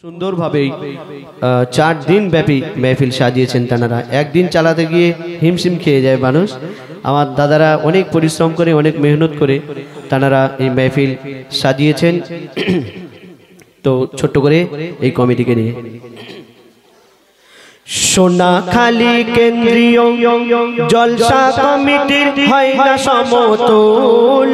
সুন্দরভাবে 4 দিন ব্যাপী महफिल সাজিয়েছেন তানারা। একদিন চালাতে গিয়ে হিমশিম খেয়ে যায় মানুষ। আমার দাদারা অনেক পরিশ্রম করে অনেক মেহনত করে তানারা এই महफिल সাজিয়েছেন। তো ছোট করে এই কমিটিকে নিয়ে সোনাখালী কেন্দ্রীয় জলসা কমিটির হয় না সমতুল।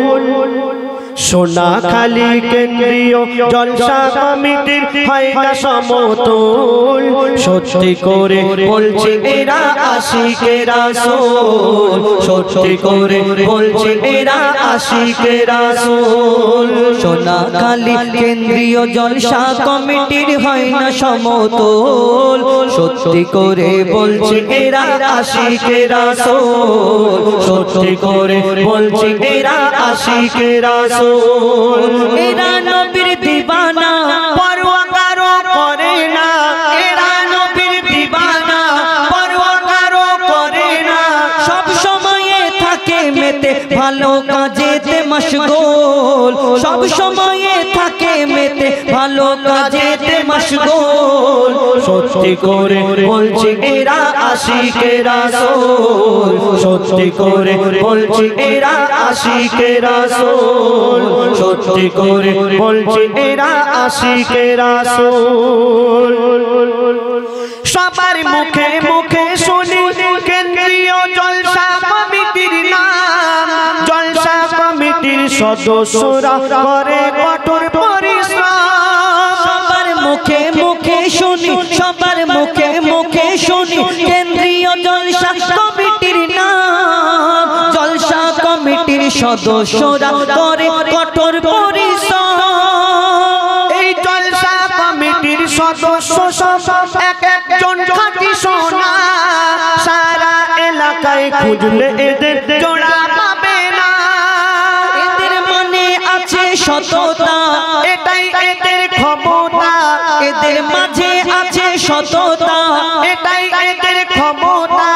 সোনাখালী কেন্দ্রীয় জলসা কমিটির হয় না সমতুল। সত্যি করে বলছে এরা আশিকে রাসূল, সত্যি করে বলছে এরা আশিকে রাসূল। সোনাখালী কেন্দ্রীয় জলসা কমিটির হয় না সমতুল। সত্যি করে বলছে এরা আশিকে রাসূল, সত্যি করে বলছে এরা আশিকে রাসূল। এরা নবীর দিবানা পরোয়া কারো করে না, এরা নবীর দিবানা পরোয়া কারো করে না। সব সময়ে থাকে মেতে ভালো কাজেতে মশগুল, সব সময়ে থাকে মেতে ভালো কাজেতে মশগুল। সত্যি করে বলছে এরা আশিকে রাসূল, সত্যি করে বলছে এরা আশিকে রাসূল, সত্যি করে বলছে এরা আশিকে রাসূল। সবার মুখে মুখে শুনি কেন্দ্রীয় জলসা কমিটির নাম। জলসা কমিটির সদস্যরা করে কঠোর পরিশ্রম। সবার মুখে মুখে শুনি, সবার মুখে মুখে শুনি কেন্দ্রীয় জলসা কমিটির নাম। জলসা কমিটির সদস্যরা করে কঠোর পরিশ্রম। এই জলসা কমিটির সদস্য সব এক একজন খাঁটি সোনা। সারা এলাকায় খুঁজলে এদের জোড়া পাবে না। এদের মনে আছে সততা, এটাই এদের ক্ষমতা, এদের মাঝে আছে সততা, এটাই এদের ক্ষমতা।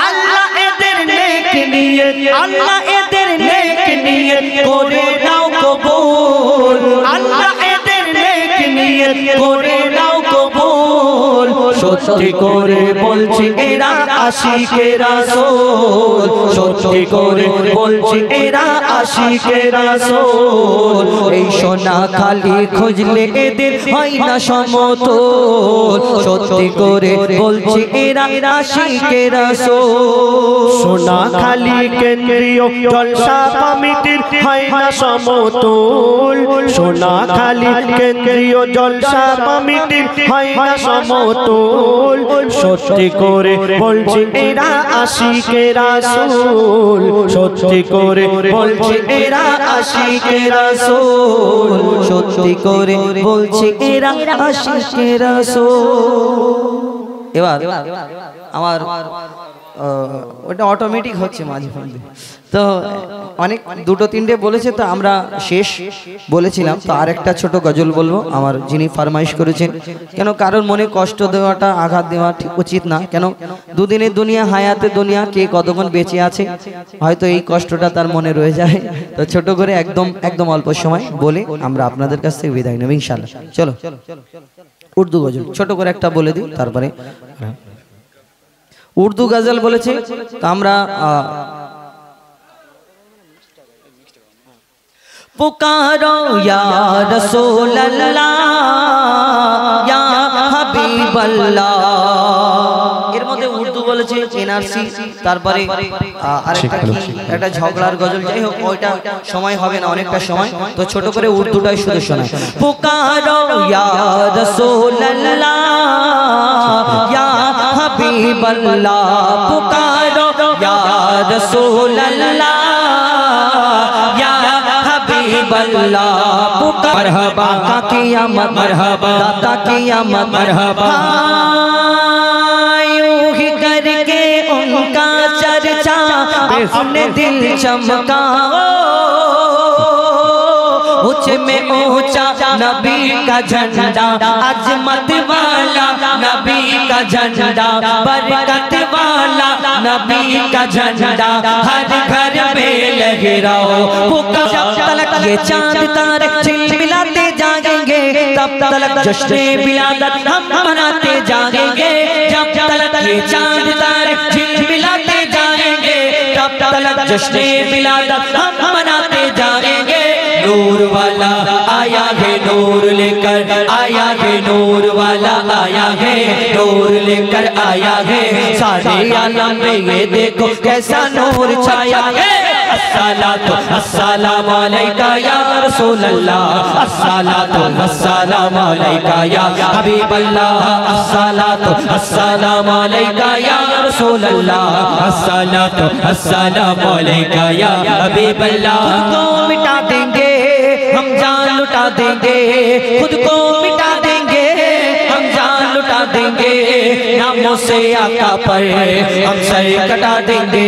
আল্লাহ এদের নেক নিয়ে, আল্লাহ এদের নেক নিয়ে করে নাও কবুল। আল্লাহ এদের নেক নিয়ে করে নাও কবুল। সত্যি করে বলছি এরা আশিকে রাসূল, সত্যি করে বলছি এরা আশিকে রাসূল। এই সোনাখালী খুঁজলে এদের হয় না সমতুল। সত্যি করে বলছি এরা আশিকে রাসূল। সোনাখালী কেন্দ্রীয় জলসা কমিটির হয় না সমতুল। সোনাখালী কেন্দ্রীয় জলসা কমিটির হয় না সমতুল। সত্যি করে বলছি এরা আশিকে রাসূল, সত্যি করে বলছি এরা আশিকে রাসূল, সত্যি করে বলছি এরা আশিকে রাসূল। এবার আমার ওটা অটোমেটিক হচ্ছে মাঝে মাঝে, তো অনেক দুটো তিনটে বলেছে, তো আমরা শেষ বলেছিলাম। তো আরেকটা ছোট গজল বলবো আমার যিনি ফরমাইশ করেছেন। কেন কারোর মনে কষ্ট দেওয়াটা, আঘাত দেওয়া ঠিক উচিত না। কেন দুদিনের দুনিয়া, হায়াতে দুনিয়া, কে কতক্ষণ বেঁচে আছে হয়তো এই কষ্টটা তার মনে রয়ে যায়। তো ছোট করে একদম একদম অল্প সময় বলে আমরা আপনাদের কাছ থেকে বিদায় নেব ইনশাআল্লাহ। চলো উর্দু গজল ছোট করে একটা বলে দিই, তারপরে উর্দু গজল বলেছে। তো আমরা পুকারো ইয়া রাসূলুল্লাহ ইয়া হাবিবাল্লাহ। এর মধ্যে উর্দু বলেছে এনআরসি, তারপরে আরেকটা কি একটা ঝগড়ার গজল, যাই হোক ওইটা সময় হবে না, অনেকটা সময়। তো ছোট করে উর্দুটাই শুধু শোনায়। পুকারো ইয়া রাসূলুল্লাহ ইয়া হাবিবাল্লাহ, পুকারো ইয়া রাসূলুল্লাহ ইয়া হাবিবাল্লাহ, পুকার মরহবা का क़यामत मरहबा, दाता क़यामत मरहबा। यूं ही करके उनका चर्चा अपने दिल चमकाओ। ऊंच में ऊंचा नबी का झंडा, अजमत वाला नबी का झंडा, बरकत वाला नबी का झंडा हर घर में लहराओ। जब तक ये चांद तारे झिलमिलाते जाएंगे, तब तलक जश्ने विलादत हम मनाते जाएंगे, जब तलक ये चांद तारे झिलमिलाते जाएंगे, तब तलक जश्ने विलादत हम मनाते जाएंगे। नूर वाला आया है, नूर लेकर आया है, नूर वाला आया है, नूर लेकर आया है। सारे आलम में ये देखो कैसा नूर छाया है। अस्सलातु अस्सलामु अलैका या रसूल अल्लाह, अस्सलातु अस्सलामु अलैका या हबीब अल्लाह, अस्सलातु अस्सलामु अलैका या रसूल अल्लाह, अस्सलातु अस्सलामु अलैका या हबीब अल्लाह। खुद को मिटा देंगे हम जान लुटा देंगे, खुद को मिटा देंगे हम जान लुटा देंगे, नामों से आका पर हम सर कटा देंगे।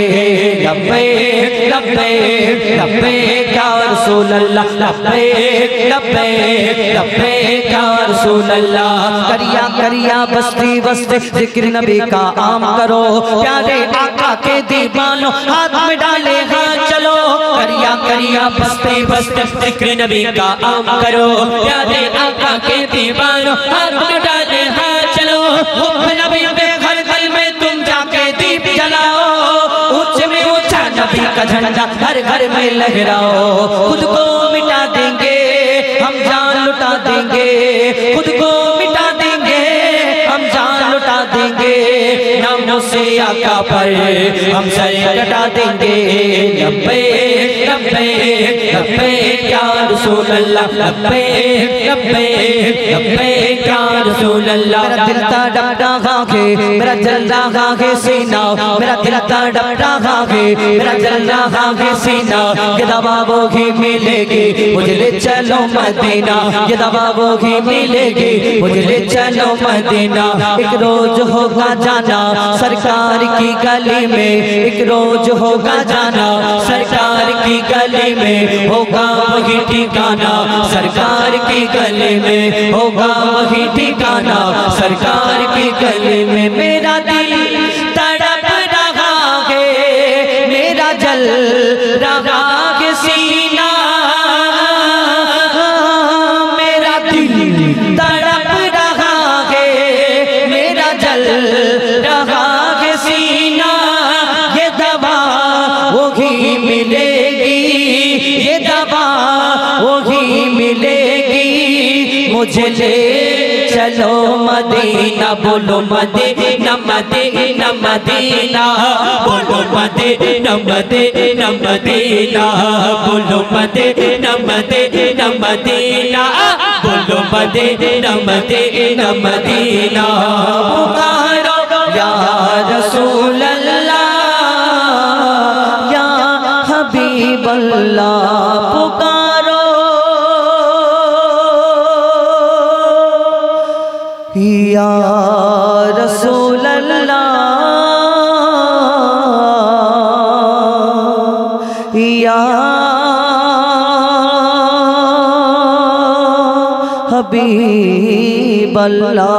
लब्बैक लब्बैक लब्बैक या रसूल अल्लाह, लब्बैक लब्बैक लब्बैक या रसूल अल्लाह। करिया करिया बस्ती बस्ती जिक्र नबी का आम करो, प्यारे आका के दीवानों हाथ में डाले हाथ चलो। करिया करिया बस्ती बस्ती जिक्र नबी का आम करो, प्यारे आका के दीवानों हाथ में डाले हाथ चलो। हुब्ब नबी पे हर दिल में तुम जाके दीप जलाओ, ऊंचे में ऊंचा नबी का झंडा हर घर में लहराओ। खुद को मिटा देंगे हम जान लुटा देंगे, खुद को मिटा देंगे हम जान लुटा देंगे, नामों से आका पर हम सर कटा देंगे। लब्बैक लब्बैक लब्बैक या रसूल अल्लाह, लब्बैक लब्बैक लब्बैक या रसूल अल्लाह। मेरा दिल तड़प रहा है, मेरा जल रहा है सीना, मेरा दिल तड़प रहा है, मेरा जल रहा है सीना। ये दवा वो ही मिलेगी मुझे ले चलो मदीना, ये दवा वो ही मिलेगी मुझे ले चलो मदीना। एक रोज होगा जाना सरकार की गली में, एक रोज होगा जाना सरकार की गली में, होगा वही ठिकाना सरकार की गली में, होगा वही ठिकाना सरकार की गली में। मेरा दिल तड़प रहा है, मेरा जल रहा है सीना, मेरा दिल तड़प रहा है, मेरा जल रहा है सीना। ये दवा वही मिलेगी, ये दवा वही मिलेगी मुझे ले चलो मदीना। बोलो मदीना मदीना मदीना, बोलो मदीना मदीना मदीना, बोलो मदीना मदीना मदीना, बोलो मदीना मदीना मदीना। पुकारो या रसूल अल्लाह या हबीब अल्लाह, पुकारो या रसूल अल्लाह या हबीब अल्लाह।